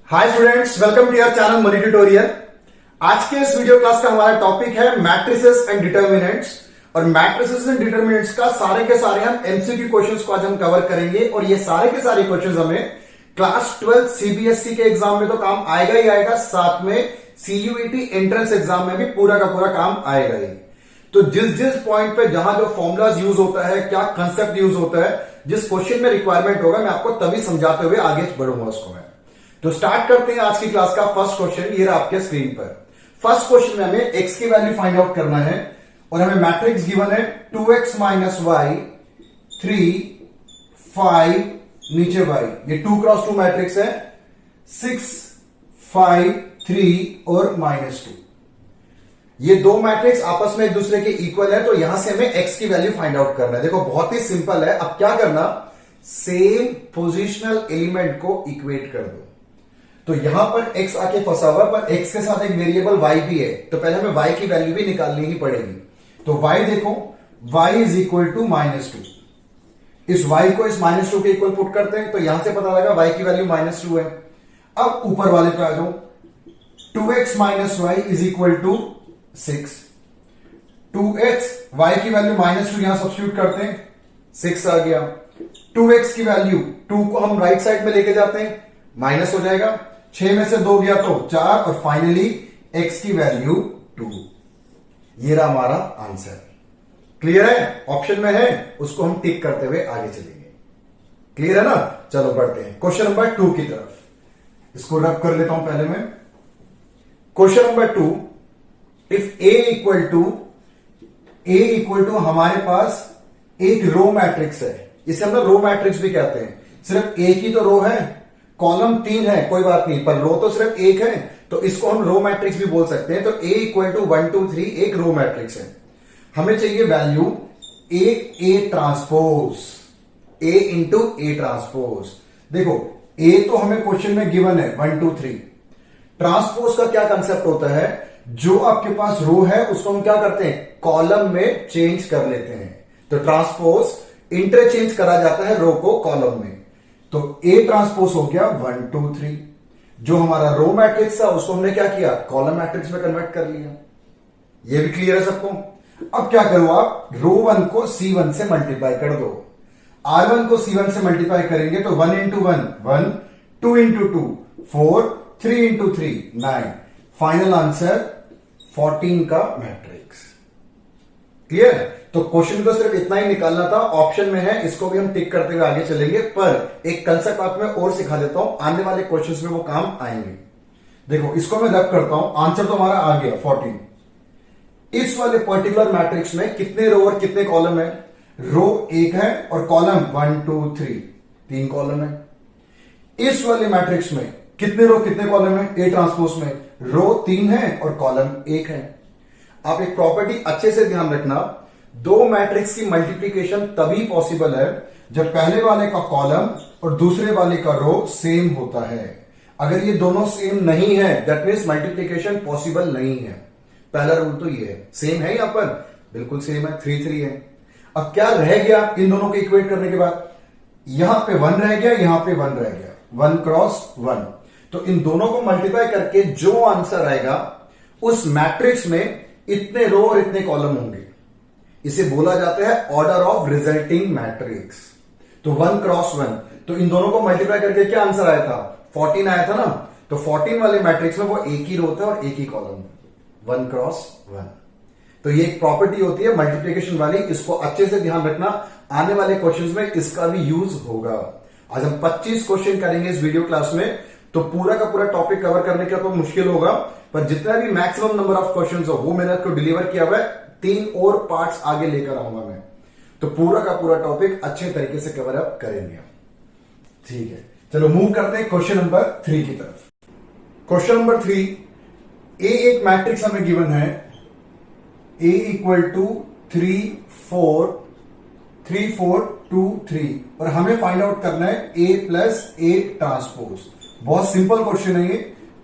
Hi students, welcome to your channel money tutorial. आज के इस वीडियो क्लास का हमारा टॉपिक है मैट्रिसेस एंड डिटर्मिनेंट्स। और मैट्रिसेस एंड डिटर्मिनेंट्स का सारे के सारे हम एमसीक्यू क्वेश्चंस को आज हम कवर करेंगे। और ये सारे के सारे क्वेश्चंस हमें क्लास 12 सीबीएसई के एग्जाम में तो काम आएगा ही आएगा, साथ में सीयूईटी एंट्रेंस एग्जाम में भी पूरा का पूरा काम आएगा ही। तो जिस जिस पॉइंट पे जहां जो फॉर्मुलाज यूज होता है, क्या कंसेप्ट यूज होता है, जिस क्वेश्चन में रिक्वायरमेंट होगा, मैं आपको तभी समझाते हुए आगे बढ़ूंगा उसको मैं। तो स्टार्ट करते हैं आज की क्लास का फर्स्ट क्वेश्चन। ये रहा आपके स्क्रीन पर। फर्स्ट क्वेश्चन में हमें x की वैल्यू फाइंड आउट करना है और हमें मैट्रिक्स गिवन है 2x माइनस वाई 3 5 नीचे y। ये 2x2 मैट्रिक्स है, 6 5 3 और -2। ये दो मैट्रिक्स आपस में एक दूसरे के इक्वल है, तो यहां से हमें x की वैल्यू फाइंड आउट करना है। देखो बहुत ही सिंपल है। अब क्या करना, सेम पोजिशनल एलिमेंट को इक्वेट कर दो। तो यहां पर x आके फंसा हुआ, पर x के साथ एक वेरिएबल y भी है, तो पहले हमें y की वैल्यू भी निकालनी ही पड़ेगी। तो y देखो, y इज इक्वल टू -2। इस y को इस -2 के इक्वल पुट करते हैं, तो यहां से पता लगा y की वैल्यू -2 है। अब ऊपर वाले पे आ जाओ, 2x minus y is equal to 6। 2x, y की वैल्यू -2 यहां सब्स्टिट्यूट करते हैं, 6 आ गया। 2x की वैल्यू 2 को हम राइट साइड में लेके जाते हैं, माइनस हो जाएगा। 6 में से 2 गया तो 4, और फाइनली x की वैल्यू 2। ये रहा हमारा आंसर। क्लियर है? ऑप्शन में है, उसको हम टिक करते हुए आगे चलेंगे। क्लियर है ना? चलो बढ़ते हैं क्वेश्चन नंबर 2 की तरफ। इसको रब कर लेता हूं पहले मैं। Question number 2, if a equal to हमारे पास एक रो मैट्रिक्स है। इसे हम लोग रो मैट्रिक्स भी कहते हैं। सिर्फ एक ही तो रो है, कॉलम 3 है, कोई बात नहीं, पर रो तो सिर्फ एक है, तो इसको हम रो मैट्रिक्स भी बोल सकते हैं। तो a इक्वल टू 1 2 3 एक रो मैट्रिक्स है। हमें चाहिए value a transpose, a into a transpose. देखो a तो हमें क्वेश्चन में गिवन है 1 2 3। ट्रांसपोज का क्या कंसेप्ट होता है, जो आपके पास रो है उसको हम क्या करते हैं, कॉलम में चेंज कर लेते हैं। तो ट्रांसपोज इंटरचेंज करा जाता है रो को कॉलम में। तो A ट्रांसपोज हो गया 1 2 3। जो हमारा रो मैट्रिक्स था उसको हमने क्या किया, कॉलम मैट्रिक्स में कन्वर्ट कर लिया। ये भी क्लियर है सबको? अब क्या करो, आप रो 1 को C1 से मल्टीप्लाई कर दो। R1 को C1 से मल्टीप्लाई करेंगे तो 1 into 1 1, 2 into 2 4, 3 into 3 9। Final answer 14 का मैट्रिक्स। क्लियर? तो क्वेश्चन को सिर्फ इतना ही निकालना था, ऑप्शन में है, इसको भी हम टिक करते हुए आगे चलेंगे। पर एक कंसेप्ट आप मैं और सिखा देता हूं, आने वाले क्वेश्चंस में वो काम आएंगे। देखो इसको मैं रब करता हूं, आंसर तो हमारा आ गया 14। इस वाले पर्टिकुलर मैट्रिक्स में कितने रो और कितने कॉलम है? रो 1 है और कॉलम 1 2 3, 3 कॉलम है। इस वाले मैट्रिक्स में कितने रो कितने कॉलम है? ए ट्रांसपोज में रो 3 है और कॉलम 1 है। आप एक प्रॉपर्टी अच्छे से ध्यान रखना, दो मैट्रिक्स की मल्टीप्लीकेशन तभी पॉसिबल है जब पहले वाले का कॉलम और दूसरे वाले का रो सेम होता है। अगर ये दोनों सेम नहीं है, दैट मीन्स मल्टीप्लीकेशन पॉसिबल नहीं है। पहला रूल तो ये है। सेम है यहां पर, बिल्कुल सेम है, 3 3 है। अब क्या रह गया इन दोनों को इक्वेट करने के बाद? यहां पे 1 रह गया, यहां पे 1 रह गया, 1 क्रॉस 1। तो इन दोनों को मल्टीप्लाई करके जो आंसर आएगा, उस मैट्रिक्स में इतने रो और इतने कॉलम होंगे। इसे बोला जाता है ऑर्डर ऑफ रिजल्टिंग मैट्रिक्स। तो 1 क्रॉस 1, तो इन दोनों को मल्टीप्लाई करके क्या आंसर आया था? 14 आया था ना। तो 14 वाले मैट्रिक्स में वो एक ही रो था और एक ही कॉलम, 1 क्रॉस 1। तो ये एक प्रॉपर्टी होती है मल्टीप्लीकेशन वाली, इसको अच्छे से ध्यान रखना। आने वाले क्वेश्चंस में इसका भी यूज होगा। आज हम 25 क्वेश्चन करेंगे इस वीडियो क्लास में, तो पूरा का पूरा टॉपिक कवर करने का तो मुश्किल होगा, पर जितना भी मैक्सिमम नंबर ऑफ क्वेश्चन हो वो मैंने आपको डिलीवर किया हुआ है। 3 और पार्ट्स आगे लेकर आऊंगा मैं, तो पूरा का पूरा टॉपिक अच्छे तरीके से कवर अप करेंगे। ठीक है, चलो मूव करते हैं क्वेश्चन नंबर 3 की तरफ। क्वेश्चन नंबर 3, ए एक मैट्रिक्स हमें गिवन है, ए इक्वल टू 3 4 3 4 2 3, और हमें फाइंड आउट करना है ए प्लस ए ट्रांसपोज। बहुत सिंपल क्वेश्चन है ये।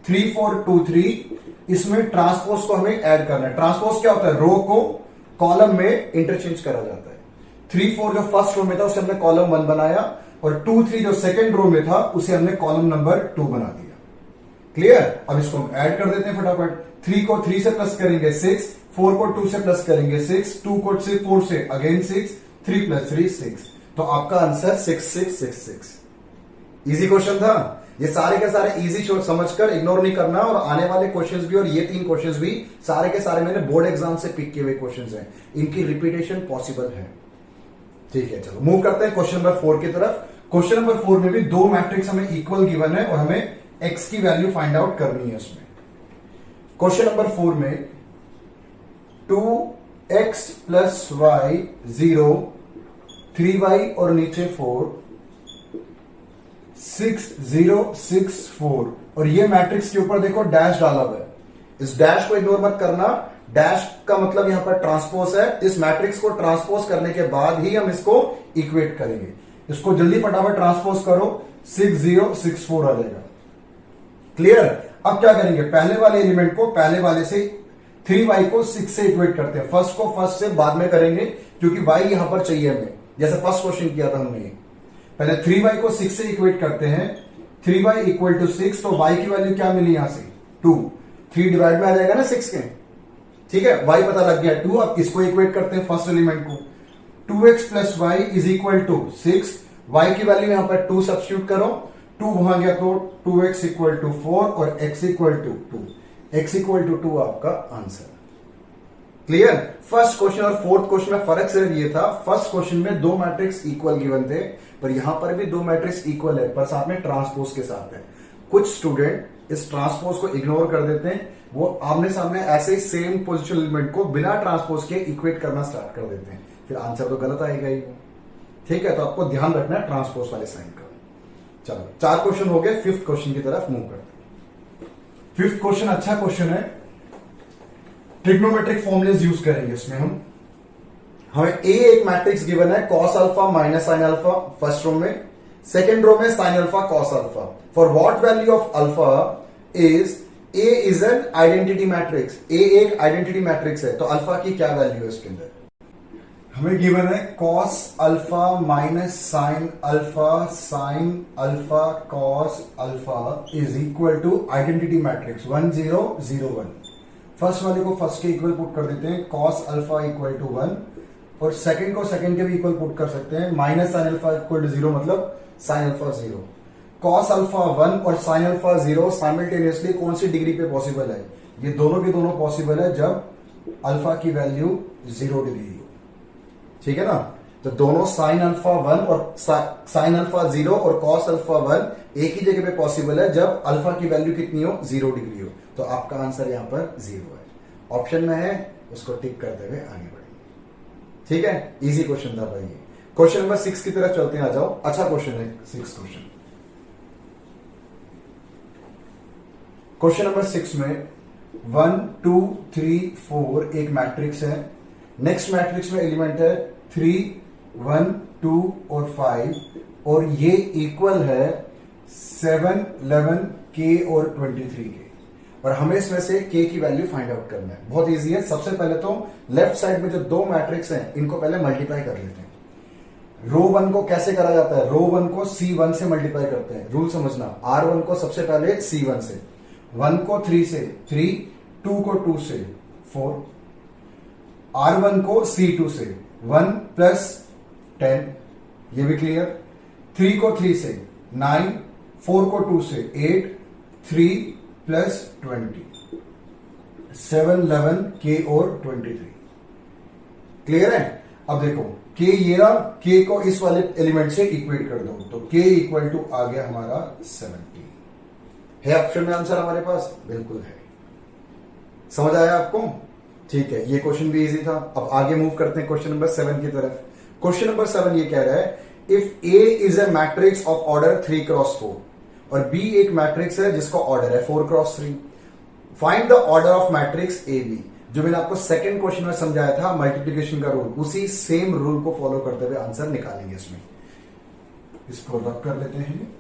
3 4 2 3, इसमें ट्रांसपोज को हमें ऐड करना है। ट्रांसपोज क्या होता है? रो को कॉलम में इंटरचेंज करा जाता है। 3 4 जो फर्स्ट रो में था उसे हमने कॉलम 1 बनाया, और 2 3 जो सेकंड रो में था उसे हमने कॉलम नंबर 2 बना दिया। क्लियर। अब इसको हम ऐड कर देते हैं फटाफट। 3 को 3 से प्लस करेंगे 6, 4 को 2 से प्लस करेंगे 6, 2 को 4 से अगेन 6, 3 + 3 6। तो आपका आंसर 6666। इजी क्वेश्चन था। ये सारे के सारे इजी समझकर इग्नोर नहीं करना, और आने वाले क्वेश्चंस भी और ये 3 क्वेश्चंस भी सारे के सारे मैंने बोर्ड एग्जाम से पिक किए हुए क्वेश्चंस हैं, इनकी रिपीटेशन पॉसिबल है। ठीक है, चलो मूव करते हैं क्वेश्चन नंबर 4 की तरफ। क्वेश्चन नंबर 4 में भी दो मैट्रिक्स हमें इक्वल गिवन है और हमें एक्स की वैल्यू फाइंड आउट करनी है उसमें। क्वेश्चन नंबर 4 में 2x + y 0, 3y और नीचे 4, 6 0 6 4, और ये मैट्रिक्स के ऊपर देखो डैश डाला हुआ है। इस डैश को इग्नोर मत करना, डैश का मतलब यहां पर ट्रांसपोज है। इस मैट्रिक्स को ट्रांसपोज करने के बाद ही हम इसको इक्वेट करेंगे। इसको जल्दी फटाफट ट्रांसपोज करो, 6 0 6 4 आ जाएगा। क्लियर। अब क्या करेंगे, पहले वाले एलिमेंट को पहले वाले से, 3y को 6 से इक्वेट करते हैं। फर्स्ट को फर्स्ट से बाद में करेंगे, क्योंकि y यहां पर चाहिए हमें, जैसे फर्स्ट क्वेश्चन किया था हमने। पहले 3y को 6 से इक्वेट करते हैं। 3y = 6, तो y की वैल्यू क्या मिली यहां से 2, 3 डिवाइड में आ जाएगा ना 6 के। ठीक है, y पता लग गया 2। अब इसको इक्वेट करते हैं फर्स्ट एलिमेंट को। 2x + y = 6, y की वैल्यू यहां पर 2 सब्स्टिट्यूट करो, 2 वहां गया तो 2x = 4 और x = 2, x = 2 आपका आंसर। क्लियर। फर्स्ट क्वेश्चन और फोर्थ क्वेश्चन में फर्क सिर्फ ये था, फर्स्ट क्वेश्चन में दो मैट्रिक्स इक्वल गिवन थे, पर यहां पर भी दो मैट्रिक्स इक्वल है, पर साथ में ट्रांसपोज के साथ है। कुछ स्टूडेंट इस ट्रांसपोज को इग्नोर कर देते हैं, वो आमने सामने ऐसे ही सेम पोजिशन एलिमेंट को बिना ट्रांसपोज के इक्वेट करना स्टार्ट कर देते हैं, फिर आंसर तो गलत आएगा ही। ठीक है, तो आपको ध्यान रखना है ट्रांसपोज वाले साइन का। चलो 4 क्वेश्चन हो गए, 5th क्वेश्चन की तरफ मूव करते हैं। 5th क्वेश्चन अच्छा क्वेश्चन है, ट्रिग्नोमेट्रिक फॉर्मुलेस यूज करेंगे इसमें हम। हमें ए एक मैट्रिक्स गिवन है, cos α - sin α फर्स्ट रो में, सेकेंड रो में sin α cos α। For what value of alpha is A is an identity matrix. A एक आइडेंटिटी मैट्रिक्स है, तो अल्फा की क्या वैल्यू है इसके अंदर। हमें गिवन है cos α - sin α cos α is equal to identity matrix 1 0 0 1। First वाले को फर्स्ट के इक्वल पुट कर देते हैं, cos α = 1, और सेकंड को सेकंड के भी इक्वल पुट कर सकते हैं, -sin α = 0, मतलब sin α 0। cos α 1 और sin α 0 साइमल्टेनियसली कौन सी डिग्री पे पॉसिबल है, ये दोनों के दोनों पॉसिबल है जब अल्फा की वैल्यू 0 डिग्री हो। ठीक है ना, तो दोनों sin α 1 और sin α 0 और cos α 1 एक ही जगह पे पॉसिबल है जब अल्फा की वैल्यू कितनी हो, 0 डिग्री हो। तो आपका आंसर यहां पर 0 है, ऑप्शन में है, उसको टिक करते हुए आगे बढ़ेंगे। ठीक है, इजी क्वेश्चन था भाई। क्वेश्चन नंबर 6 की तरफ चलते हैं, आ जाओ। अच्छा क्वेश्चन है 6 क्वेश्चन। क्वेश्चन नंबर 6 में 1 2 3 4 एक मैट्रिक्स है। नेक्स्ट मैट्रिक्स में एलिमेंट है 3 1 2 और 5, और ये इक्वल है 7 11 k और 23 के, और हमें इसमें से k की वैल्यू फाइंड आउट करना है। बहुत इजी है। सबसे पहले तो लेफ्ट साइड में जो दो मैट्रिक्स हैं इनको पहले मल्टीप्लाई कर लेते हैं। रो 1 को कैसे करा जाता है, रो 1 को C1 से मल्टीप्लाई करते हैं। रूल समझना, R1 को सबसे पहले C1 से, 1 को 3 से 3, 2 को 2 से 4, R1 को C2 से 1 + 10, ये भी क्लियर। 3 को 3 से 9, 4 को 2 से 8, 3 + 20, 7 11 k और 23। क्लियर है। अब देखो k ये रहा, k को इस वाले एलिमेंट से इक्वेट कर दो, तो k = आ गया हमारा 70। है ऑप्शन में आंसर हमारे पास, बिल्कुल है। समझ आया आपको। ठीक है, ये क्वेश्चन भी इजी था। अब आगे मूव करते हैं क्वेश्चन नंबर 7 की तरफ। क्वेश्चन नंबर 7 ये कह रहा है, if A is a matrix of order 3 × 4 और B एक मैट्रिक्स है जिसका ऑर्डर है 4 × 3, find the order of matrix AB। जो मैंने आपको सेकंड क्वेश्चन में समझाया था मल्टीप्लिकेशन का रूल, उसी सेम रूल को फॉलो करते हुए आंसर निकालेंगे इसमें। इसको रब कर लेते हैं।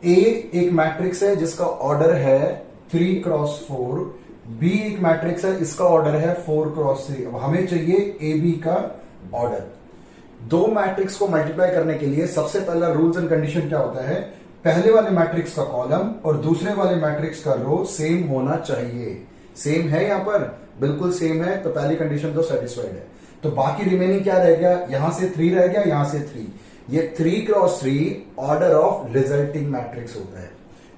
A एक मैट्रिक्स है जिसका ऑर्डर है 3 × 4, B एक मैट्रिक्स है, इसका ऑर्डर है 4 × 3। अब हमें चाहिए AB का ऑर्डर। दो मैट्रिक्स को मल्टीप्लाई करने के लिए सबसे पहला रूल्स एंड कंडीशन क्या होता है, पहले वाले मैट्रिक्स का कॉलम और दूसरे वाले मैट्रिक्स का रो सेम होना चाहिए। सेम है यहां पर, बिल्कुल सेम है, तो पहली कंडीशन तो सेटिस्फाइड है। तो बाकी रिमेनिंग क्या रह गया, यहां से 3 रह गया, यहां से 3। ये 3x3 order of resulting matrix होता है।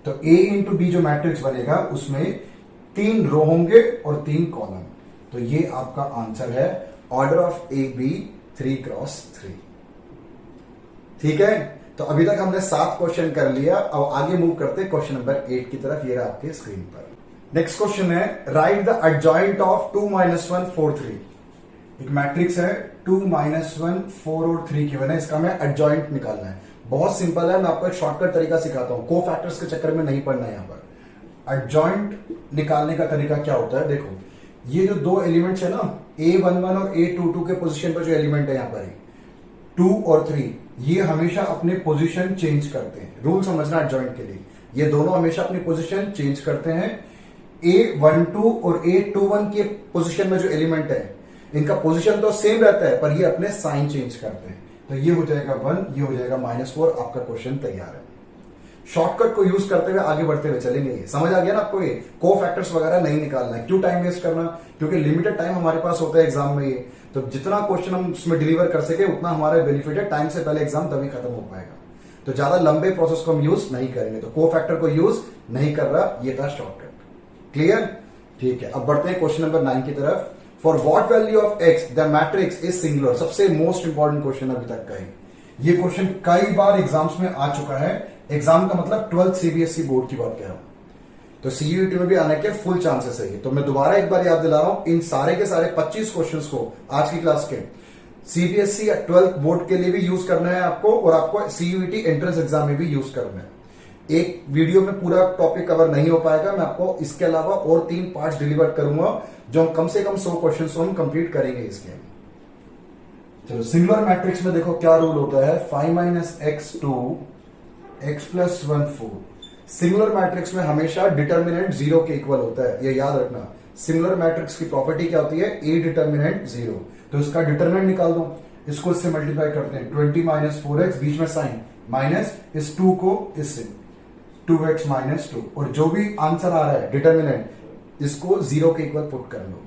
तो A इंटू बी जो मैट्रिक्स बनेगा उसमें 3 रो होंगे और 3 कॉलम। तो ये आपका आंसर है, order of A B 3x3। ठीक है, तो अभी तक हमने 7 क्वेश्चन कर लिया। अब आगे मूव करते हैं क्वेश्चन नंबर 8 की तरफ। ये रहा आपके स्क्रीन पर। नेक्स्ट क्वेश्चन है, राइट द एडजॉइंट ऑफ 2 - 1 4 3। एक मैट्रिक्स है 2 - 1 4 और 3 गिवन है, इसका हमें एडजॉइंट निकालना है। बहुत सिंपल है, मैं आपको एक शॉर्टकट तरीका सिखाता हूं, को फैक्टर्स के चक्कर में नहीं पड़ना है। यहां पर एडजॉइंट निकालने का तरीका क्या होता है, देखो ये जो 2 एलिमेंट्स है ना, A11 और A22 के पोजीशन पर जो एलिमेंट है यहां पर 2 और 3, ये हमेशा अपने पोजीशन चेंज करते हैं। रूल समझना एडजॉइंट के लिए, ये दोनों हमेशा अपनी पोजीशन चेंज करते हैं। A12 और A21 के पोजीशन में जो एलिमेंट है, इनका पोजीशन तो सेम रहता है, पर ये अपने साइन चेंज करते हैं। तो ये हो जाएगा 1, ये हो जाएगा -4। आपका क्वेश्चन तैयार है। शॉर्टकट को यूज करते हुए आगे बढ़ते हुए चलेंगे। समझ आ गया ना आपको, ये को फैक्टर्स वगैरह नहीं निकालना है। क्यों टाइम वेस्ट करना, क्योंकि लिमिटेड टाइम हमारे पास होता है एग्जाम में। ये तो जितना क्वेश्चन हम उसमें डिलीवर कर सके उतना हमारा बेनिफिट है। टाइम से पहले एग्जाम तभी खत्म हो पाएगा। तो ज्यादा लंबे प्रोसेस को हम यूज नहीं करेंगे। तो को फैक्टर को यूज नहीं कर रहा, ये था शॉर्टकट। क्लियर, ठीक है। अब बढ़ते हैं क्वेश्चन नंबर 9 की तरफ। For what value of x the matrix is singular. सबसे मोस्ट इंपॉर्टेंट क्वेश्चन अभी तक का है। ये क्वेश्चन कई बार एग्जाम्स में आ चुका है। एग्जाम का मतलब 12th सीबीएसई बोर्ड की बात कह रहा हूं, तो सीयूईटी में भी आने के फुल चांसेस है। तो मैं दोबारा एक बार याद दिला रहा हूं, इन सारे के सारे 25 क्वेश्चंस को आज की क्लास के सीबीएसई 12th बोर्ड के लिए भी यूज करना है आपको, और आपको सीयूईटी एंट्रेंस एग्जाम में भी यूज करना है। एक वीडियो में पूरा टॉपिक कवर नहीं हो पाएगा, मैं आपको इसके अलावा और 3 पार्ट्स डिलीवर करूंगा, जो कम से कम 100 क्वेश्चन हम कंप्लीट करेंगे इसके। चलो, सिंगुलर मैट्रिक्स में देखो क्या रूल होता है, 5 - x2 x + 1 4। सिंगुलर मैट्रिक्स में हमेशा डिटर्मिनेंट 0 के इक्वल होता है, ये याद रखना। सिंगुलर मैट्रिक्स की प्रॉपर्टी क्या होती है, ए डिटर्मिनेंट 0। तो इसका डिटर्मिनेंट निकाल दो, इसको इससे मल्टीप्लाई करते हैं, 20 - 4x, बीच में साइन माइनस, इस 2 को इससे 2x - 2, और जो भी आंसर आ रहा है डिटर्मिनेंट, इसको 0 के इक्वल पुट कर लो।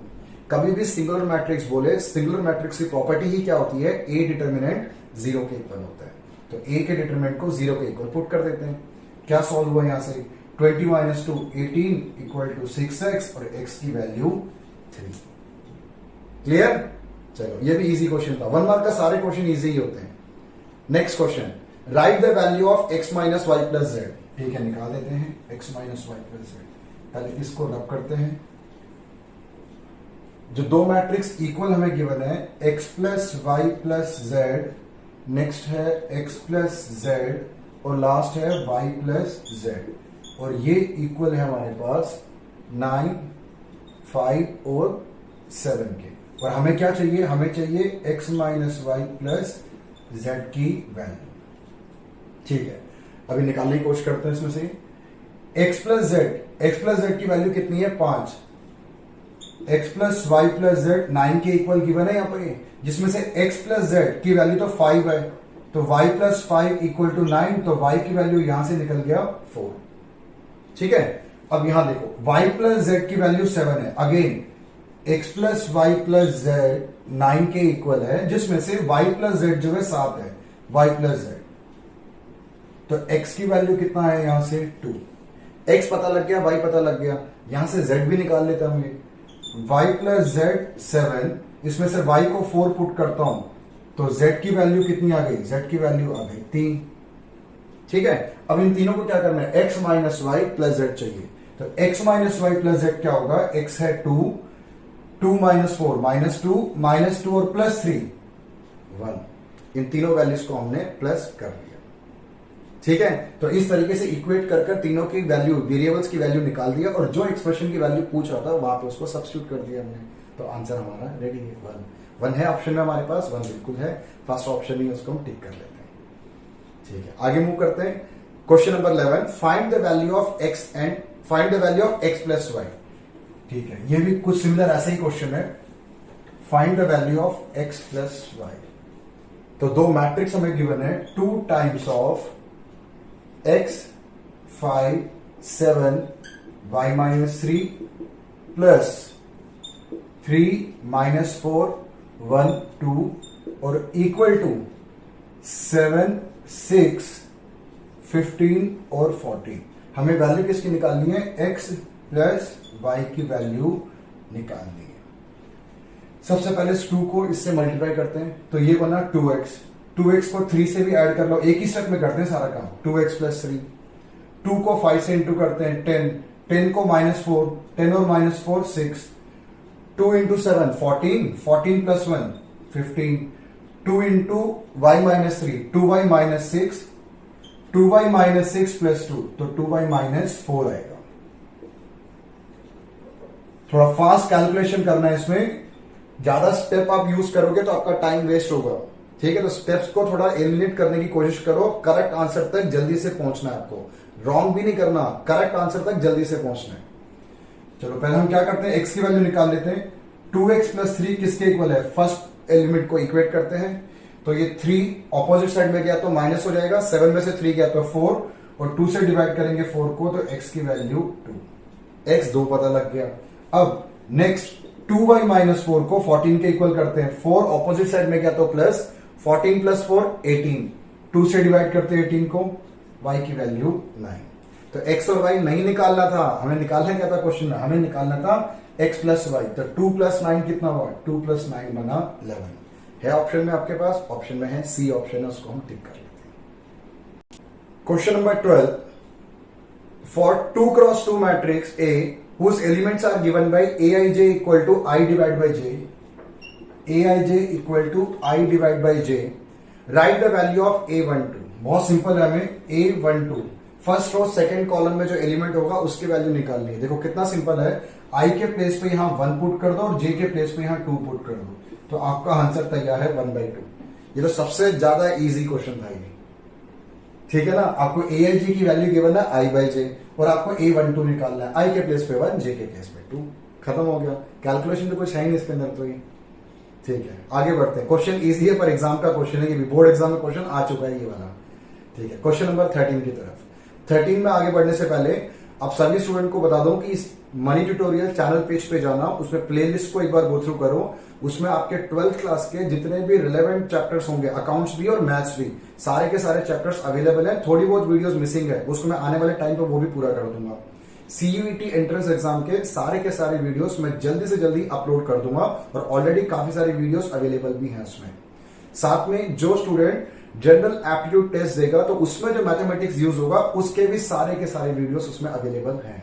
कभी भी सिंगुलर मैट्रिक्स बोले, सिंगुलर मैट्रिक्स की प्रॉपर्टी ही क्या होती है, ए डिटर्मिनेंट 0 के इक्वल होता है। तो ए के डिटरमिनेंट को 0 के इक्वल पुट कर देते हैं। क्या सॉल्व हुआ यहां से, 20 - 2 18 = 6x, और x की वैल्यू 3। क्लियर, चलो ये भी इजी क्वेश्चन था। 1 मार्क का सारे क्वेश्चन इजी ही होते हैं। Next question, right the value of x - y + z। ठीक है, निकाल देते हैं x - y + z। पहले इसको रब करते हैं। जो 2 मैट्रिक्स इक्वल हमें गिवन है, x + y + z, नेक्स्ट है x + z, और लास्ट है y + z, और ये इक्वल है हमारे पास 9, 5 और 7 के। और हमें क्या चाहिए, हमें चाहिए x - y + z की वैल्यू। ठीक है, अभी निकालने की कोशिश करते हैं इसमें से। x + z की वैल्यू कितनी है, 5। x + y + z 9 के इक्वल गिवन है यहां पर, जिसमें से x + z की वैल्यू तो 5 है, तो y + 5 = 9, तो y की वैल्यू यहां से निकल गया 4। ठीक है, अब यहां देखो y + z की वैल्यू 7 है। अगेन x + y + z 9 के इक्वल है, जिसमें से y + z जो है 7 है, y + z। तो x की वैल्यू कितना है यहां से 2। x पता लग गया, y पता लग गया, यहां से z भी निकाल लेते हैं हम। ये y + z 7, इसमें से y को 4 पुट करता हूं, तो z की वैल्यू कितनी आ गई, z की वैल्यू आ गई 3। ठीक है, अब इन तीनों को क्या करना है, x - y + z चाहिए। तो x - y + z क्या होगा, x है 2, 2 - 4 -2 -2 और +3 1। इन तीनों वैल्यूज को हमने प्लस कर दिया। ठीक है, तो इस तरीके से इक्वेट कर तीनों की वैल्यू, वेरिएबल्स की वैल्यू निकाल दिया, और जो एक्सप्रेशन की वैल्यू पूछ रहा था वहां पे उसको सब्स्टिट्यूट कर दिया हमने। तो आंसर हमारा रेडी है, 1 है ऑप्शन में हमारे पास, 1 बिल्कुल है। फर्स्ट ऑप्शन ही उसको हम टिक कर लेते हैं। ठीक है, आगे मूव करते हैं। Question number 11, find the value of x and find the value of x + y। ठीक है, ये भी कुछ सिमिलर ऐसा ही क्वेश्चन है, find the value of x + y। तो 2 मैट्रिक्स हमें गिवन है, 2 times of x 5 7 y -3 plus 3 -4 1 2 और इक्वल टू 7 6 15 और 40। हमें वैल्यू किसकी निकालनी है? x प्लस वाई की वैल्यू निकालनी है। सबसे पहले इस 2 को इससे मल्टीप्लाई करते हैं तो ये बना 2x। 2x को 3 से भी ऐड कर लो, एक ही स्टेप में करते हैं सारा काम। 2x प्लस 3, 2 को 5 से इंटू करते हैं 10, 10 को -4, 10 और -4 6, 2 into 7 14, 14 plus 1 15, 2 into y -3 2y -6, 2y -6 plus 2 तो 2y -4 आएगा। थोड़ा फास्ट कैलकुलेशन करना है इसमें, ज्यादा स्टेप आप यूज करोगे तो आपका टाइम वेस्ट होगा। ठीक है, तो स्टेप्स को थोड़ा एलिमिनेट करने की कोशिश करो, करेक्ट आंसर तक जल्दी से पहुंचना है आपको, रॉन्ग भी नहीं करना, करेक्ट आंसर तक जल्दी से पहुंचना है। चलो पहले हम क्या करते हैं, x की वैल्यू निकाल लेते हैं। 2x प्लस 3 किसके इक्वल है? फर्स्ट एलिमेंट को इक्वेट करते हैं तो ये 3 ऑपोजिट साइड में गया तो माइनस हो जाएगा, 7 में से 3 गया तो 4 और 2 से डिवाइड करेंगे 4 को तो x की वैल्यू 2, x 2 पता लग गया। अब नेक्स्ट 2y -4 को 14 के इक्वल करते हैं, 4 ऑपोजिट साइड में गया तो प्लस, 14 प्लस 4 18, 2 से डिवाइड करते हैं 18 को, y की वैल्यू 9। तो x और y नहीं निकालना था, हमें निकालना क्या था क्वेश्चन में? हमें निकालना था x प्लस वाई। तो 2 प्लस 9 कितना हुआ? 2 प्लस 9 बना 11। है ऑप्शन में आपके पास? ऑप्शन में है, सी ऑप्शन है, उसको हम टिक कर लेते हैं। Question number 12, for 2x2 matrix A whose elements are given by aij equal to I divided by j, aij equal to I divided by j, write the value of a12। बहुत simple है, हमें a12 first row second column में जो element होगा उसकी value निकालनी है। देखो कितना सिंपल है, i के प्लेस पे यहां 1 पुट कर दो और j के प्लेस पे यहां 2 पुट कर दो तो आपका आंसर तैयार है 1/2। ये तो सबसे ज्यादा इजी क्वेश्चन था ये, ठीक है ना। आपको aij की वैल्यू गिवन है i/j और आपको a12 निकालना है, i के प्लेस पे 1, j के प्लेस पे 2, खत्म हो गया। कैलकुलेशन तो कुछ है ही नहीं इसके अंदर तो ये, ठीक है। आगे बढ़ते हैं, क्वेश्चन इजी है पर एग्जाम का क्वेश्चन है, ये भी बोर्ड एग्जाम में क्वेश्चन आ चुका है ये वाला, ठीक है। क्वेश्चन नंबर 13 की तरफ। 13 में आगे बढ़ने से पहले आप सभी स्टूडेंट को बता दूं कि इस मनी ट्यूटोरियल चैनल पेज पे जाना, उसमें प्लेलिस्ट को एक बार गो थ्रू करो, उसमें आपके 12th क्लास के जितने भी रिलेवेंट चैप्टर्स होंगे, अकाउंट्स भी और मैथ्स भी, सारे के सारे चैप्टर्स अवेलेबल हैं। थोड़ी बहुत वीडियोस मिसिंग है, उसको मैं आने वाले टाइम पे वो भी पूरा कर दूंगा। CUET एंट्रेंस एग्जाम के सारे वीडियोस मैं जल्दी से जल्दी अपलोड कर दूंगा और ऑलरेडी काफी सारी वीडियोस अवेलेबल भी हैं उसमें। साथ में जो स्टूडेंट जनरल एप्टीट्यूड टेस्ट देगा तो उसमें जो मैथमेटिक्स यूज होगा उसके भी सारे के सारे वीडियोस उसमें अवेलेबल हैं।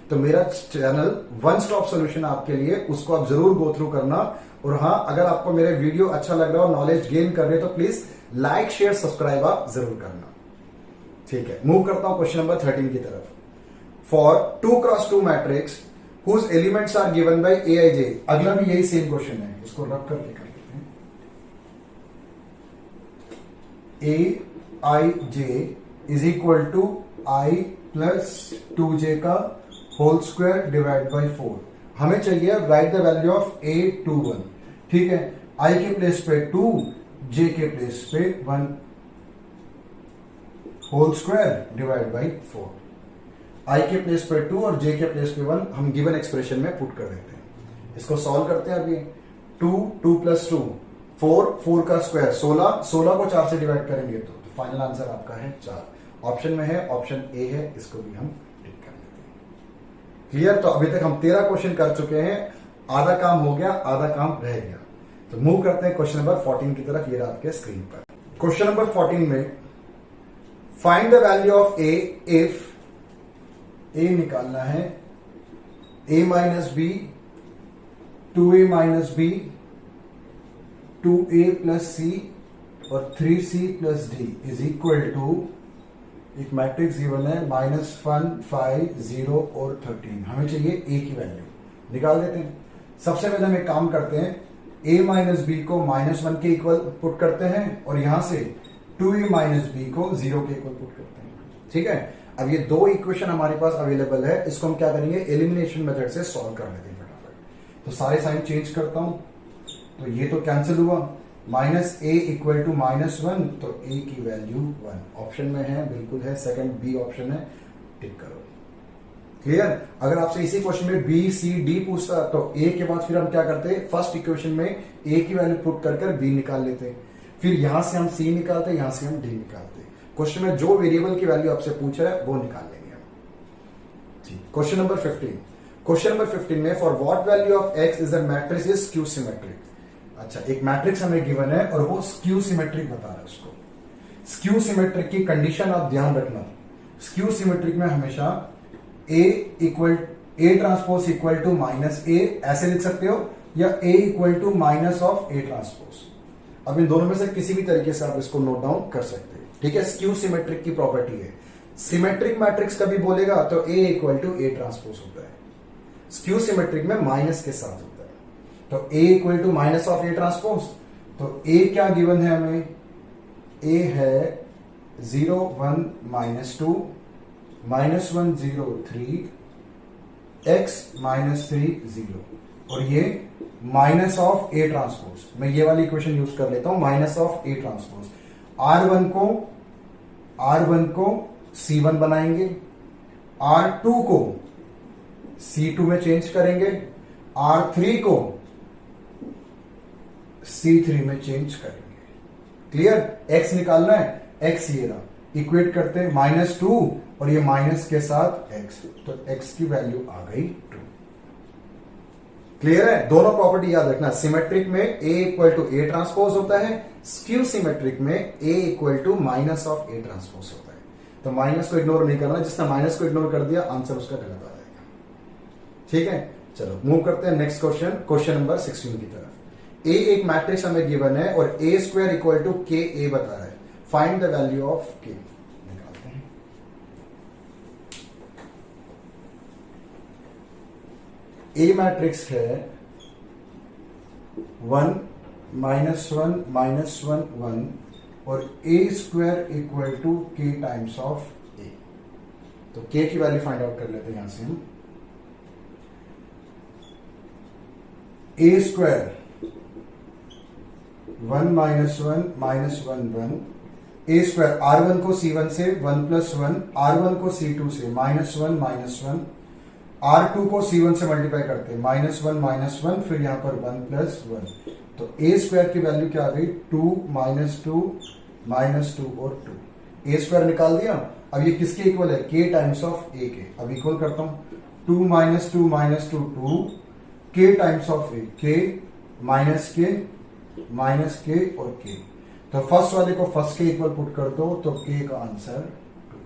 तो मेरा चैनल वन स्टॉप सोल्यूशन आपके लिए, उसको आप जरूर गो थ्रू करना। और हाँ, अगर आपको मेरे वीडियो अच्छा लग रहा है और नॉलेज गेन कर रहे हो तो प्लीज लाइक शेयर सब्सक्राइब आप जरूर करना, ठीक है। मूव करता हूं क्वेश्चन नंबर 13 की तरफ। For 2x2 matrix whose elements are given by aij, अगला भी यही सेम क्वेश्चन है, इसको रब करके कर लेते हैं। aij is equal to i plus 2j का होल स्क्वायर डिवाइड बाय 4। हमें चाहिए right the value of a21, ठीक है। i के प्लेस पे 2, j के प्लेस पे 1 whole square divide by 4। i के प्लेस पे 2 और j के प्लेस पे 1 हम गिवन एक्सप्रेशन में पुट कर देते हैं। इसको सॉल्व करते हैं। अभी 2 प्लस 2 4 का स्क्वायर 16 को 4 से डिवाइड करेंगे तो फाइनल आंसर आपका है 4। ऑप्शन में है, ऑप्शन ए है, इसको भी हम टिक कर देते हैं। क्लियर? तो अभी तक हम 13 क्वेश्चन कर चुके हैं, आधा काम हो गया, आधा काम रह गया। तो मूव करते हैं क्वेश्चन नंबर 14 की तरफ, ये रहा आपके स्क्रीन पर। क्वेश्चन नंबर 14 में find the value of a if a निकालना है a minus B 2a minus B 2a plus C और 3c plus D is equal to, एक मैट्रिक्स गिवन है -1 5 0 और 13। हमें चाहिए a की वैल्यू, निकाल देते हैं। सबसे पहले हम एक काम करते हैं, a माइनस बी को -1 के इक्वल पुट करते हैं और यहां से 2a माइनस बी को 0 के इक्वल पुट करते हैं, ठीक है। अब ये दो इक्वेशन हमारे पास अवेलेबल है, इसको हम क्या करेंगे, एलिमिनेशन मेथड से सॉल्व कर लेते हैं फटाफट। तो सारे साइन चेंज करता हूं, तो ये तो कैंसिल हुआ, माइनस ए इक्वल टू -1, तो ए की वैल्यू 1 ऑप्शन में है, बिल्कुल है, सेकंड बी ऑप्शन है, टिक करो। क्लियर? अगर आपसे इसी क्वेश्चन में बी सी डी पूछता तो ए के बाद फिर हम क्या करते, फर्स्ट इक्वेशन में ए की वैल्यू पुट कर बी निकाल लेते, फिर यहां से हम सी निकालते, यहां से हम डी निकालते। क्वेश्चन में जो वेरिएबल की वैल्यू आपसे पूछ रहा है वो निकाल लेंगे हम। Question number 15। क्वेश्चन नंबर 15 में for what value of x is the matrix is skew symmetric. अच्छा, एक मैट्रिक्स हमें गिवन है और वो स्क्यू सिमेट्रिक बता रहा है उसको। स्क्यू सिमेट्रिक की कंडीशन आप ध्यान रखना, स्क्यू सिमेट्रिक में हमेशा A transpose equal to minus A ऐसे लिख सकते हो, या A equal to minus of A transpose. अब इन दोनों में से किसी भी तरीके से आप इसको नोट डाउन कर सकते हो। ठीक है, स्क्यू सिमेट्रिक की प्रॉपर्टी है। सिमेट्रिक मैट्रिक्स कभी बोलेगा तो A equal to A transpose होता है, स्क्यू सिमेट्रिक में माइनस के साथ होता है। तो A equal to minus of A transpose, तो ए क्या गिवन है हमें, ए है 0 1 -2 -1 0 3 x -3 0, और ये माइनस ऑफ ए ट्रांसपोज। मैं ये वाली इक्वेशन यूज कर लेता हूं, minus of A transpose. R1 को C1 बनाएंगे, R2 को C2 में चेंज करेंगे, R3 को C3 में चेंज करेंगे। क्लियर? x निकालना है, x ये रहा, इक्वेट करते हैं -2 और ये माइनस के साथ x, तो x की वैल्यू आ गई 2। क्लियर है? दोनों प्रॉपर्टी याद रखना, सिमेट्रिक में a equal to A transpose होता है, स्क्यू सिमेट्रिक में a equal to minus of A transpose होता है। तो माइनस को इग्नोर नहीं करना, जिसने माइनस को इग्नोर कर दिया आंसर उसका गलत आ जाएगा। ठीक है, चलो मूव करते हैं नेक्स्ट क्वेश्चन, क्वेश्चन नंबर 16 की तरफ। ए एक मैट्रिक्स हमें गिवन है और ए स्क्वायर इक्वल टू के ए बता रहा है, फाइंड द वैल्यू ऑफ के। निकालते हैं। ए मैट्रिक्स है 1 -1 -1 1 और ए स्क्वायर इक्वल टू के टाइम्स ऑफ ए। तो के की वैल्यू फाइंड आउट कर लेते हैं यहां से हम। ए स्क्वायर 1 -1 -1 1, ए स्क्वायर R1 को C1 से 1 + 1, R1 को C2 से -1 -1, R2 को C1 से मल्टीप्लाई करते हैं -1 -1, फिर यहां पर 1 + 1, तो ए स्क्वायर की वैल्यू क्या आ गई 2 -2 -2 और 2। ए स्क्वायर निकाल दिया। अब ये किसके इक्वल है, के टाइम्स ऑफ ए के। अब इक्वल करता हूं, 2 -2 -2 2, के टाइम्स ऑफ ए, के -के और के। तो फर्स्ट वाले को फर्स्ट के इक्वल पुट कर दो तो के का आंसर 2।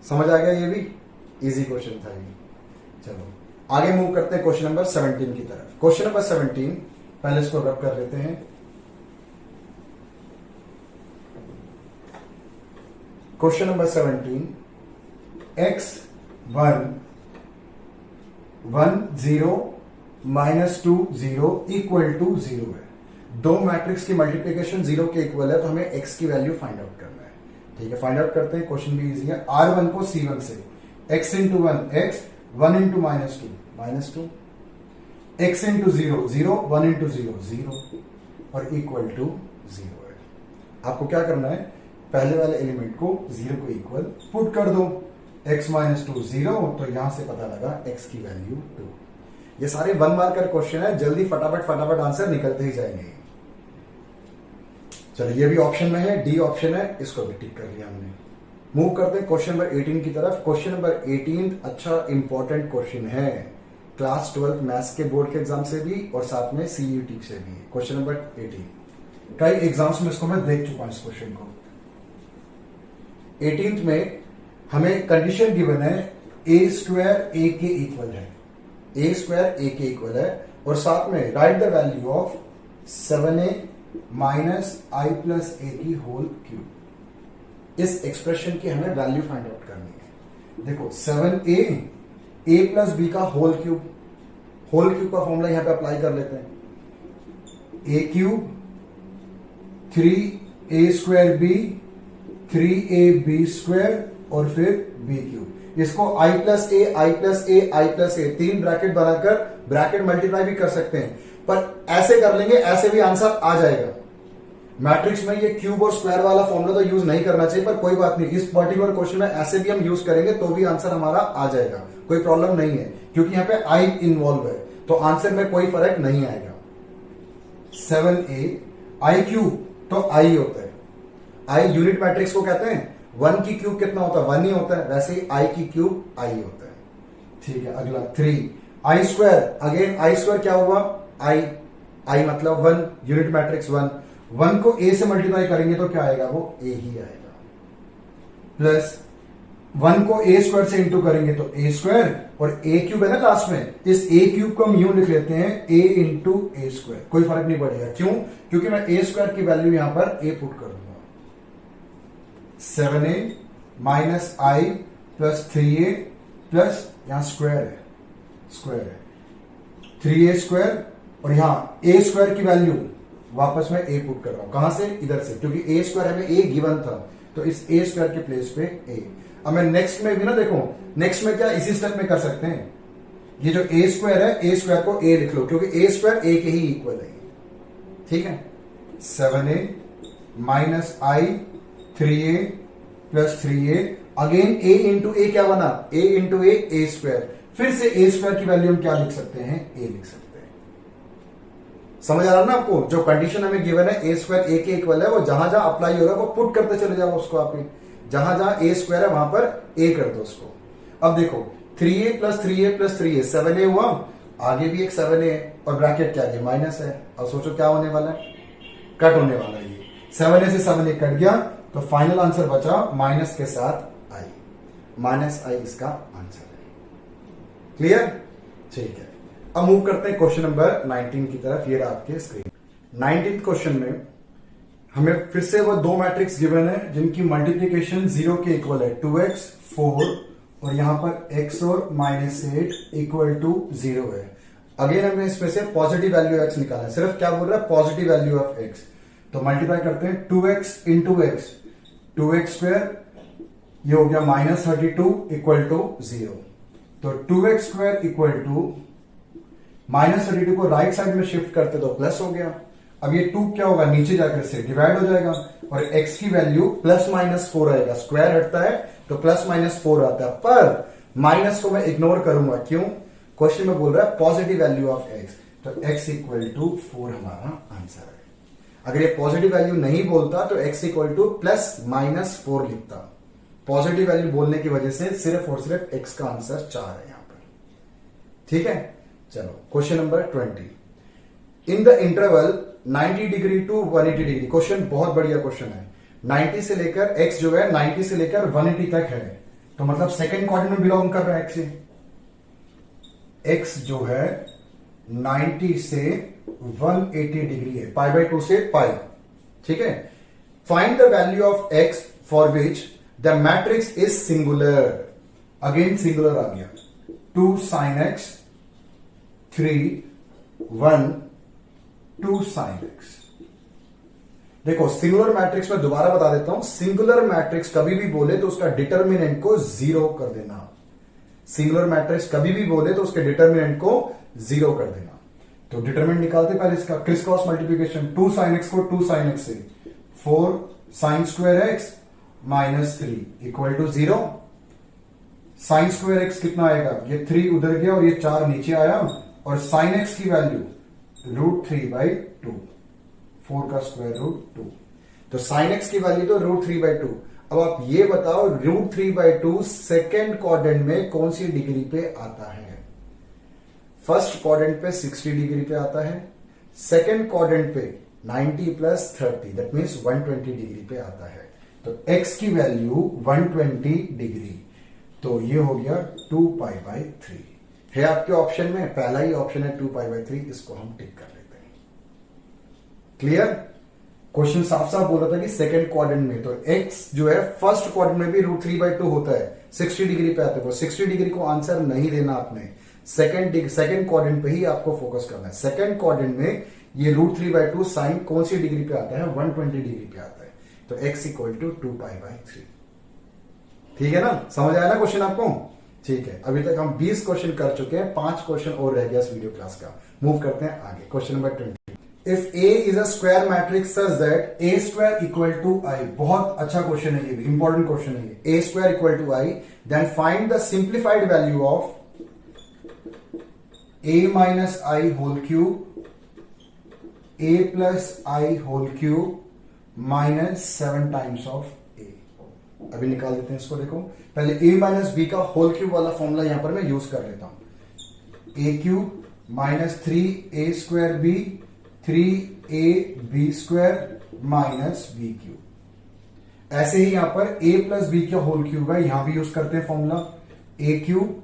समझ आ गया? ये भी इजी क्वेश्चन था ये। चलो आगे मूव करते हैं क्वेश्चन नंबर 17 की तरफ। क्वेश्चन नंबर 17, पहले इसको रब कर लेते हैं। Question number 17, x 1 1 0 -2 0 equal to 0 है। दो मैट्रिक्स की मल्टीप्लीकेशन 0 के इक्वल है, तो हमें x की वैल्यू फाइंड आउट करना है। ठीक है, फाइंड आउट करते हैं, क्वेश्चन भी इजी है। R1 को C1 से, x × 1 x, 1 × -2 x × 0 0, 1 × 0 0 और इक्वल टू 0 है। आपको क्या करना है, पहले वाले एलिमेंट को 0 को इक्वल पुट कर दो, x -2 0, तो यहां से पता लगा x की वैल्यू 2। ये सारे 1 मार्कर क्वेश्चन है, जल्दी फटाफट आंसर निकलते ही जाएंगे। चलो ये भी ऑप्शन में है, डी ऑप्शन है, इसको भी टिक कर लिया हमने। मूव करते हैं क्वेश्चन नंबर 18 की तरफ। क्वेश्चन नंबर 18 अच्छा इंपॉर्टेंट क्वेश्चन है, क्लास 12 मैथ्स के बोर्ड के एग्जाम से भी और साथ में सीयूटी से भी। क्वेश्चन नंबर 18 कई एग्जाम्स में इसको मैं देख चुका हूं इस क्वेश्चन को। 18th में हमें कंडीशन गिवन है ए स्क्वायर ए के इक्वल है, ए स्क्वायर ए के इक्वल है, और साथ में right the value of 7a -i + a की होल क्यूब। इस एक्सप्रेशन की हमें वैल्यू फाइंड आउट करनी है। देखो 7a a + b का होल क्यूब का फॉर्मूला यहां पे अप्लाई कर लेते हैं, a³ 3a² b 3ab² और फिर b³ इसको i plus A, I plus A, I plus A, 3 bracket बनाकर ब्रैकेट मल्टीप्लाई भी कर सकते हैं, पर ऐसे कर लेंगे, ऐसे भी आंसर आ जाएगा। मैट्रिक्स में ये क्यूब और स्क्वायर वाला फॉर्मूला तो यूज नहीं करना चाहिए, पर कोई बात नहीं, इस पर्टिकुलर क्वेश्चन में ऐसे भी हम यूज करेंगे तो भी आंसर हमारा आ जाएगा, कोई प्रॉब्लम नहीं है, क्योंकि यहां पे आई इन्वॉल्व है, तो आंसर में कोई फर्क नहीं आएगा। 7a, आई क्यूब तो आई होता है, आई यूनिट मैट्रिक्स को कहते हैं, 1 की क्यूब कितना होता है, 1 ही होता है, वैसे ही आई की क्यूब आई होता है। ठीक है, अगला 3 आई स्क्वायर, अगेन आई स्क्वायर क्या हुआ, आई, आई मतलब 1, यूनिट मैट्रिक्स 1, 1 को ए से मल्टीप्लाई करेंगे तो क्या आएगा, वो ए ही आएगा, प्लस 1 को ए स्क्वायर से इंटू करेंगे तो ए स्क्वायर, और ए क्यूब है ना लास्ट में, इस ए क्यूब को हम यूं लिख लेते हैं ए इंटू ए स्क्वायर, कोई फर्क नहीं पड़ेगा, क्यों, क्योंकि मैं ए स्क्वायर की वैल्यू यहां पर ए पुट कर दूंगा। 7a माइनस आई प्लस 3a प्लस यहां स्क्वायर है 3a स्क्वायर, और यहां ए स्क्वायर की वैल्यू वापस मैं ए पुट कर रहा हूं, कहां से, इधर से, क्योंकि ए स्क्वायर हमें ए गिवन था, तो इस ए स्क्वायर के प्लेस पे ए। अब मैं नेक्स्ट में भी ना देखो, नेक्स्ट में क्या इसी स्टेप में कर सकते हैं, ये जो ए स्क्वायर है, ए स्क्वायर को ए लिख लो, क्योंकि ए स्क्वायर ए के ही इक्वल है, ठीक है। 7a minus I 3a plus 3a, again a into A क्या बना, a इंटू ए स्क्वायर, फिर से a स्क्वायर की वैल्यू हम क्या लिख सकते हैं, a लिख सकते हैं। समझ आ रहा ना आपको, जो कंडीशन हमें गिवन है, a स्क्वायर a के इक्वल है, वो जहां जहां अप्लाई हो रहा है वो पुट करते चले जाओ उसको, आप जहां जहां a स्क्वायर है वहां पर a कर दो उसको। अब देखो 3a plus 3a plus 3a 7a हुआ, आगे भी एक 7a है, और ब्रैकेट क्या है, माइनस है। अब सोचो क्या होने वाला है, कट होने वाला है, ये 7a से 7a कट गया, तो फाइनल आंसर बचा माइनस के साथ आई, माइनस आई इसका आंसर है। क्लियर, ठीक है। अब मूव करते हैं क्वेश्चन नंबर 19 की तरफ, ये रहा आपके स्क्रीन। 19th क्वेश्चन में हमें फिर से वो दो मैट्रिक्स गिवन है जिनकी मल्टीप्लीकेशन 0 के इक्वल है, 2x 4, और यहां पर x और -8 इक्वल टू 0 है। अगेन हमें इसमें से पॉजिटिव वैल्यू x निकालना है, सिर्फ क्या बोल रहा है, पॉजिटिव वैल्यू ऑफ x। तो मल्टीप्लाई करते हैं, 2x into x, 2x square, ये हो गया -32 इक्वल टू 0। तो 2x स्क्वायर इक्वल टू -32 को राइट साइड में शिफ्ट करते तो प्लस हो गया। अब ये 2 क्या होगा, नीचे जाकर से डिवाइड हो जाएगा, और x की वैल्यू +-4 आएगा, स्क्वायर हटता है तो +-4 आता है, पर माइनस को मैं इग्नोर करूंगा, क्यों, क्वेश्चन में बोल रहा है पॉजिटिव वैल्यू ऑफ x, तो x इक्वल टू 4 हमारा आंसर है। अगर ये पॉजिटिव वैल्यू नहीं बोलता तो x इक्वल टू +-4 लिखता, पॉजिटिव वैल्यू बोलने की वजह से सिर्फ और सिर्फ x का आंसर 4 है यहां पर, ठीक है। चलो question number 20, in the interval 90 degree to 180 degree, question बहुत बढ़िया क्वेश्चन है। 90 से लेकर x जो है 90 से लेकर 180 तक है, तो मतलब सेकंड क्वाड्रेंट में बिलोंग कर रहा है x, x जो है 90 से 180 डिग्री है, π/2 से पाई, ठीक है। Find the value of x for which the matrix is singular, again singular आ गया, 2 sin x 3 1 2 sin x। देखो सिंगुलर मैट्रिक्स में दोबारा बता देता हूं, सिंगुलर मैट्रिक्स कभी भी बोले तो उसका डिटर्मिनेंट को 0 कर देना, सिंगुलर मैट्रिक्स कभी भी बोले तो उसके डिटर्मिनेंट को 0 कर देना। तो डिटर्मिनेंट निकालते पहले इसका, criss cross multiplication, 2 sin x को 2 sin x से, 4 sin square x -3 equal to 0। sin square x कितना आएगा, ये 3 उधर गया और ये 4 नीचे आया, और sin x की वैल्यू √3/2, 4 का स्क्वायर √2, तो sin x की वैल्यू तो √3/2। अब आप ये बताओ √3/2 सेकेंड क्वाड्रेंट में कौन सी डिग्री पे आता है, फर्स्ट क्वाड्रेंट पे 60 डिग्री पे आता है, सेकेंड क्वाड्रेंट पे 90 + 30 दैट मींस 120 डिग्री पे आता है। तो x की वैल्यू 120 डिग्री, तो ये हो गया 2π/3 है आपके ऑप्शन में, पहला ही ऑप्शन है 2π/3, इसको हम टिक कर लेते हैं। क्लियर, क्वेश्चन साफ साफ बोल रहा था कि सेकंड क्वाड्रेंट में, तो x जो है फर्स्ट क्वाड्रेंट में भी √3/2 होता है, 60 डिग्री पे आते हैं, 60 डिग्री को आंसर नहीं देना आपने, सेकंड क्वाड्रेंट पे ही आपको फोकस करना है। सेकंड क्वाड्रेंट में ये √3/2 साइन कौन सी डिग्री पे आता है, 120 डिग्री पे आता है, तो x इक्वल टू 2π/3। ठीक है ना, समझ आया ना क्वेश्चन आपको? ठीक है, अभी तक हम 20 क्वेश्चन कर चुके हैं, 5 क्वेश्चन और रह गया इस वीडियो क्लास का। मूव करते हैं आगे, question number 20। If A is a square matrix such that A square equal to I, बहुत अच्छा क्वेश्चन है, ये भी इंपॉर्टेंट क्वेश्चन है ये। A square equal to I, then find the simplified value of A minus I whole cube, A plus I whole cube minus 7 times of A. अभी निकाल देते हैं इसको, देखो पहले a माइनस बी का होल क्यूब वाला फॉर्मूला यहां पर मैं यूज कर लेता हूं। A cube minus 3a square B, 3ab square minus B cube. ऐसे ही यहां पर a प्लस बी का होल क्यूब है, यहां भी यूज करते हैं formula. A cube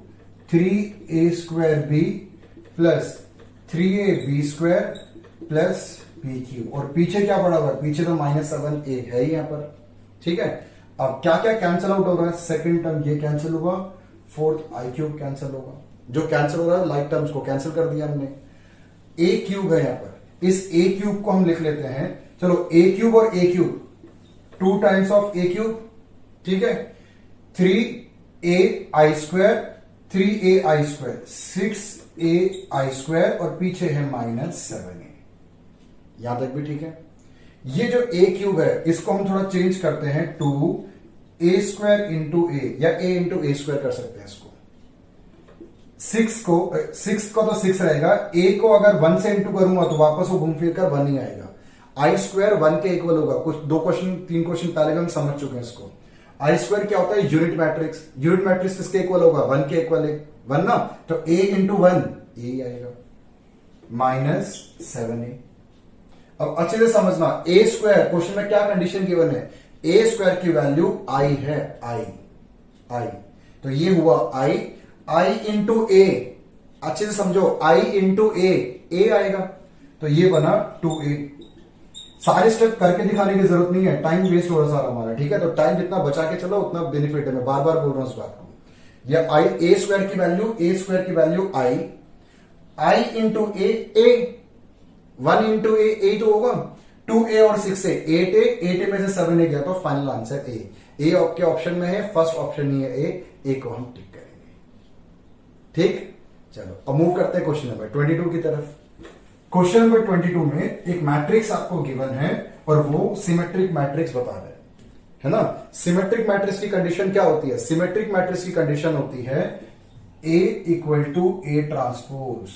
3a square B plus 3ab square plus B cube, और पीछे क्या पड़ा हुआ है, पीछे तो -7a है ही यहां पर। ठीक है, अब क्या क्या कैंसिल आउट हो रहा है, सेकंड टर्म ये कैंसिल होगा, फोर्थ आई क्यूब कैंसिल होगा, जो कैंसिल हो रहा है लाइक टर्म्स को कैंसिल कर दिया हमने। ए क्यूब है यहां पर, इस ए क्यूब को हम लिख लेते हैं, चलो ए क्यूब और A cube 2 times of A cube, ठीक है, 3a I square, 3a I square, 6a I square, और पीछे है -7a। यहां तक भी ठीक है। ये जो ए क्यूब है इसको हम थोड़ा चेंज करते हैं टू ए स्क्वायर इंटू ए, या ए इंटू ए स्क्वायर कर सकते हैं इसको। 6 को तो 6 रहेगा, ए को अगर 1 से इंटू करूंगा तो वापस वो घूम फिर कर 1 ही आएगा। आई स्क्वायर 1 के इक्वल होगा, कुछ 2 क्वेश्चन 3 क्वेश्चन पहले हम समझ चुके हैं इसको। आई स्क्वायर क्या होता है, यूनिट मैट्रिक्स। यूनिट मैट्रिक्स किसके इक्वल होगा, 1 के इक्वल है 1 ना, तो ए इंटू 1 ए आएगा, -7a। अब अच्छे से समझना, ए स्क्वायर क्वेश्चन में क्या कंडीशन गिवन है, ए स्क्वायर की वैल्यू आई है, आई, तो ये हुआ आई इंटू ए, अच्छे से समझो, आई इंटू ए आएगा, तो ये बना 2a। सारे स्टेप करके दिखाने की जरूरत नहीं है, टाइम वेस्ट हो रहा सारा हमारा, ठीक है, तो टाइम जितना बचा के चलो उतना बेनिफिट है, मैं बार बार बोल रहा हूं इस बात को। ये आई ए स्क्वायर की वैल्यू आई इंटू ए, 1 इंटू ए तो होगा, 2a और 6a, 8a में से 7a गया, तो फाइनल आंसर ए आपके ऑप्शन में है, फर्स्ट ऑप्शन नहीं है ए को हम टिक करेंगे। ठीक, चलो अब मूव करते हैं क्वेश्चन नंबर 22 की तरफ। क्वेश्चन नंबर 22 में एक मैट्रिक्स आपको गिवन है और वो सिमेट्रिक मैट्रिक्स बता रहे हैं, है ना। सिमेट्रिक मैट्रिक्स की कंडीशन क्या होती है, सिमेट्रिक मैट्रिक्स की कंडीशन होती है A equal to A transpose.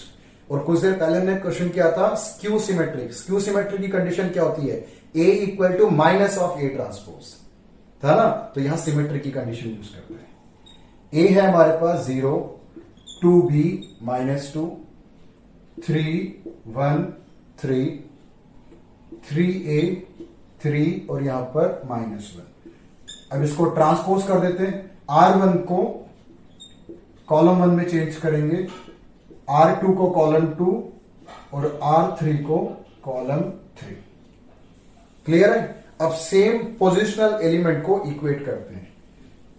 और कुछ देर पहले हमने क्वेश्चन किया था स्क्यू सिमेट्रिक। स्क्यू सिमेट्रिक की कंडीशन क्या होती है, A equal to minus of A transpose, था ना, तो यहां सिमेट्रिक की कंडीशन यूज करते हैं। A है हमारे पास 0, 2b -2, 3 1 3, 3a 3, और यहां पर -1। अब इसको ट्रांसपोज कर देते हैं, R1 को कॉलम 1 में चेंज करेंगे, R2 को कॉलम 2 और R3 को कॉलम 3। क्लियर है। अब सेम पोजिशनल एलिमेंट को इक्वेट करते हैं,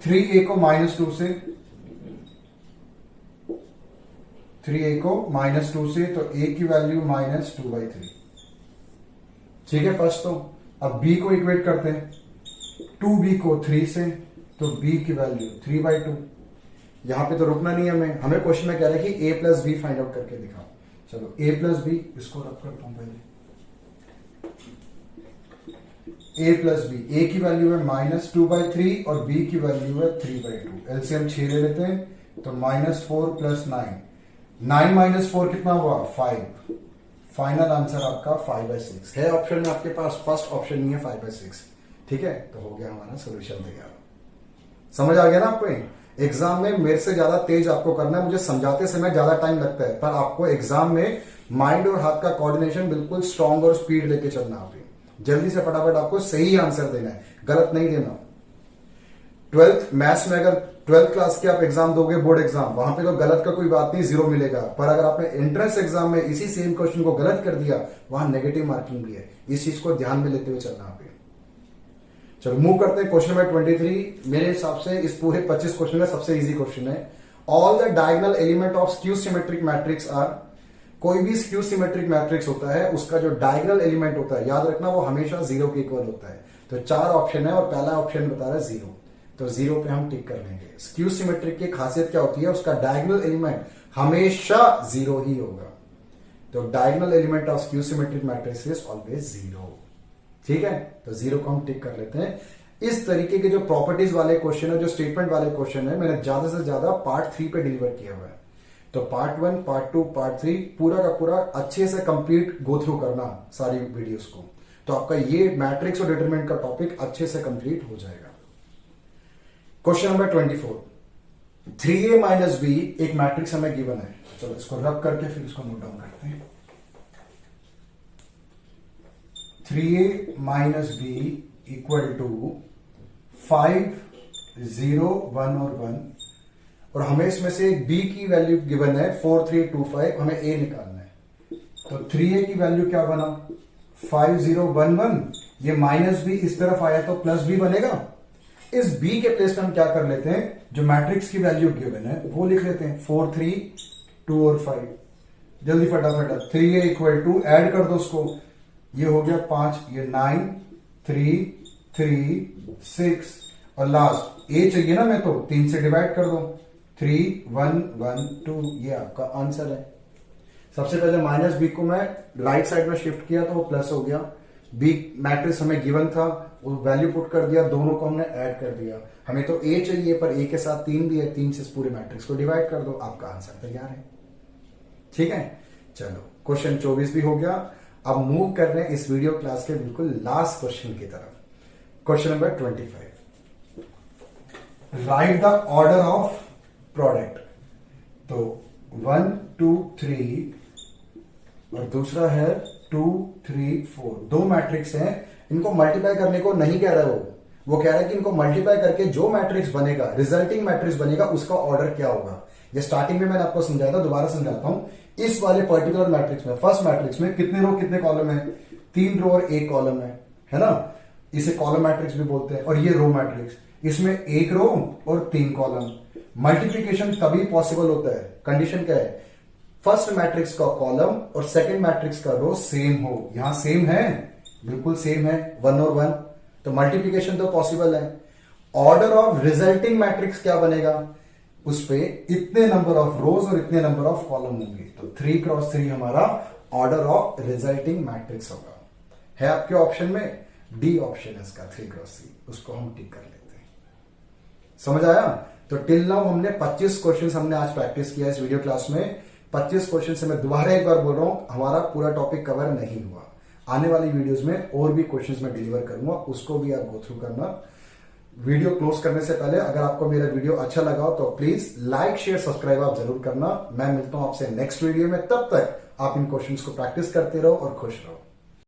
3a को -2 से, 3a को -2 से, तो a की वैल्यू -2/3, ठीक है फर्स्ट। तो अब b को इक्वेट करते हैं, 2b को 3 से, तो b की वैल्यू 3/2। यहां पे तो रुकना नहीं है, हमें क्वेश्चन में कह रहा है कि a plus B find out करके दिखाओ। चलो a प्लस बी, इसको रख करता हूं पहले, a प्लस बी, a की वैल्यू है -2/3 और b की वैल्यू है 3/2। एलसीएम 6 ले लेते हैं, तो -4 + 9, 9 - 4 कितना हुआ, 5। फाइनल आंसर आपका 5/6 है ऑप्शन में आपके पास, फर्स्ट ऑप्शन नहीं है 5/6, ठीक है। तो हो गया हमारा सोल्यूशन तैयार। समझ आ गया ना आपको। एग्जाम में मेरे से ज्यादा तेज आपको करना है, मुझे समझाते समय ज्यादा टाइम लगता है, पर आपको एग्जाम में माइंड और हाथ का कोऑर्डिनेशन बिल्कुल स्ट्रांग और स्पीड लेके चलना है। जल्दी से फटाफट आपको सही आंसर देना है, गलत नहीं देना। 12th मैथ्स में अगर 12th क्लास के आप एग्जाम दोगे, बोर्ड एग्जाम, वहां पे तो गलत का कोई बात नहीं, 0 मिलेगा। पर अगर आपने एंट्रेंस एग्जाम में इसी सेम क्वेश्चन को गलत कर दिया, वहां नेगेटिव मार्किंग भी है। इस चीज को ध्यान में लेते हुए चलना है। चलो मूव करते हैं क्वेश्चन नंबर 23। मेरे हिसाब से इस पूरे 25 क्वेश्चन का सबसे इजी क्वेश्चन है। All the diagonal element of skew symmetric matrix are, कोई भी स्क्यू सिमेट्रिक मैट्रिक्स होता है, उसका जो डायगोनल एलिमेंट होता है, याद रखना वो हमेशा 0 के इक्वल होता है। तो 4 ऑप्शन है और पहला ऑप्शन बता रहा है 0, तो 0 पे हम टिक कर लेंगे। स्क्यू सिमेट्रिक की खासियत क्या होती है, उसका डायगोनल एलिमेंट हमेशा 0 ही होगा। तो diagonal element of skew symmetric matrix is always 0। ठीक है, तो 0 को हम टिक कर लेते हैं। इस तरीके के जो प्रॉपर्टीज वाले क्वेश्चन है, जो स्टेटमेंट वाले क्वेश्चन है, मैंने ज्यादा से ज्यादा पार्ट 3 पे डिलीवर किया हुआ है। तो पार्ट 1, पार्ट 2, पार्ट 3 पूरा का पूरा अच्छे से कंप्लीट गो थ्रू करना सारी वीडियोस को, तो आपका ये मैट्रिक्स और डिटरमिनेंट का टॉपिक अच्छे से कंप्लीट हो जाएगा। Question number 24, 3a minus B एक मैट्रिक्स हमें गिवन है। चलो इसको रब करके फिर इसको नोट डाउन करते हैं। 3a minus B equal to 5, 0, 1 और 1, और हमें इसमें से b की वैल्यू गिवन है 4, 3, 2, 5, हमें a निकालना है। तो 3a की वैल्यू क्या बना, 5, 0, 1, 1, ये माइनस b इस तरफ आया तो प्लस b बनेगा। इस b के प्लेस में हम क्या कर लेते हैं, जो मैट्रिक्स की वैल्यू गिवन है वो लिख लेते हैं, 4, 3, 2 और 5। जल्दी फटाफट 3a इक्वल टू ऐड कर दो उसको, ये हो गया 5, ये 9, 3, 3, 6 और लास्ट a चाहिए ना, मैं तो 3 से डिवाइड कर दो, 3, 1, 1, 2, ये आपका आंसर है। सबसे पहले माइनस बी को मैं राइट साइड में शिफ्ट किया तो वो प्लस हो गया। बी मैट्रिक्स हमें गिवन था, वो वैल्यू पुट कर दिया, दोनों को हमने ऐड कर दिया। हमें तो ए चाहिए पर ए के साथ 3 भी है, 3 से इस पूरे मैट्रिक्स को डिवाइड कर दो, आपका आंसर तैयार है। ठीक है, चलो क्वेश्चन 24 भी हो गया। अब मूव कर रहे हैं इस वीडियो क्लास के बिल्कुल लास्ट क्वेश्चन की तरफ। Question number 25, right the order of product. तो 1, 2, 3 और दूसरा है 2, 3, 4, दो मैट्रिक्स हैं। इनको मल्टीप्लाई करने को नहीं कह रहा है वो कह रहा है कि इनको मल्टीप्लाई करके जो मैट्रिक्स बनेगा, रिजल्टिंग मैट्रिक्स बनेगा, उसका ऑर्डर क्या होगा। ये स्टार्टिंग में मैंने आपको समझाया था, दोबारा समझाता हूं। इस वाले पर्टिकुलर मैट्रिक्स में, फर्स्ट मैट्रिक्स में कितने रो कितने कॉलम है, 3 रो और 1 कॉलम है ना। इसे कॉलम मैट्रिक्स भी बोलते हैं। और ये रो मैट्रिक्स, इसमें 1 रो और 3 कॉलम। मल्टीप्लीकेशन तभी पॉसिबल होता है, कंडीशन क्या है, फर्स्ट मैट्रिक्स का कॉलम और सेकंड मैट्रिक्स का रो सेम हो। यहां सेम है, बिल्कुल सेम है, 1 और 1, तो मल्टीप्लीकेशन तो पॉसिबल है। ऑर्डर ऑफ रिजल्टिंग मैट्रिक्स क्या बनेगा, उस पे इतने नंबर ऑफ रोज और इतने नंबर ऑफ कॉलम होंगे। तो 3 क्रॉस 3 हमारा ऑर्डर ऑफ रिजल्टिंग मैट्रिक्स होगा। है आपके ऑप्शन में डी ऑप्शन है इसका, 3 क्रॉस 3, उसको हम टिक कर लेते हैं। समझ आया। तो टिल नाउ हमने 25 क्वेश्चन हमने आज प्रैक्टिस किया इस वीडियो क्लास में। 25 क्वेश्चन से मैं दोबारा एक बार बोल रहा हूं, हमारा पूरा टॉपिक कवर नहीं हुआ। आने वाली वीडियोस में और भी क्वेश्चंस मैं डिलीवर करूंगा, उसको भी आप गो थ्रू करना। वीडियो क्लोज करने से पहले अगर आपको मेरा वीडियो अच्छा लगा हो तो प्लीज लाइक, शेयर, सब्सक्राइब आप जरूर करना। मैं मिलता हूं आपसे नेक्स्ट वीडियो में, तब तक आप इन क्वेश्चंस को प्रैक्टिस करते रहो और खुश रहो।